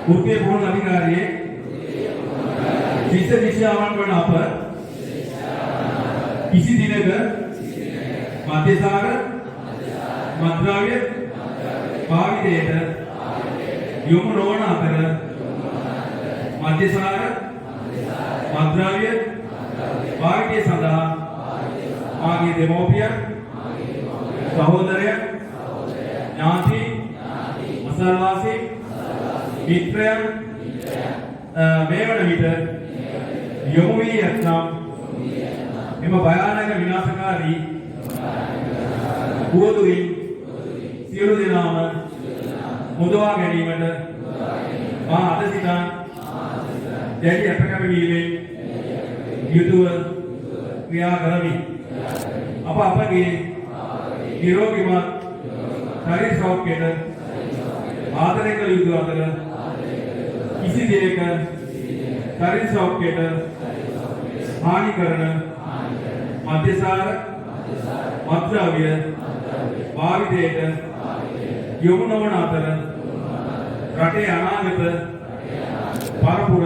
වෘත්තීය පුහුණු අධිකාරියේ ශිෂ්‍ය ශිෂ්‍යාවන් වන අප කිසි දිනක මධ්‍යසාර මත්ද්‍රව්‍ය භාවිතයට යොමු නොවන අතර මධ්‍යසාර මත්ද්‍රව්‍ය භාවිතය සඳහා මාගේ දෙමෝපියන් සහෝදරයන් ඥාති අසල්වාසී මිත්‍රයන් මේ වන විට යොමු වී ඇතනම් එම භයානක විනාශකාරී පුවතුරින් සියලු දෙනාම මුදවා ගැනීමට මා අද සිතන් දැඩි අපකැපවීමෙන් යුතුව ක්‍රියා කරමි. අපගේ නිරෝගීමත් ශරීර සෞඛ්‍යයට ආදරය කළ යුතු අතර කිසි දෙයක ශරීර සෞඛ්‍යයට හානි කරන මධ්‍යසාර මත්ද්‍රව්‍ය භාවිතයට යොමු නොවන අතර රටේ අනාගත පරපුර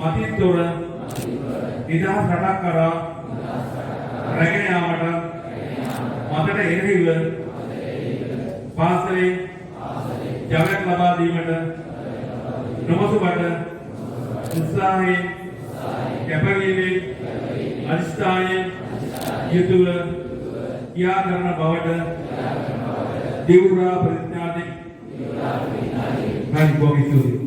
මතිතොර නිදහස් රටක් කරා රැගෙන යාමට මතට එරෙහිව පාසලේ ජවයක් ලබා දීමට නොමසුබට උත්සාහයෙන් කැපවීමෙන් අනිෂ්ඨානයෙන් යුතුව ක්‍රියා කරන බවට දිවුරා ප්‍රතිඥාදී හරි බොහොම ස්තුතියි.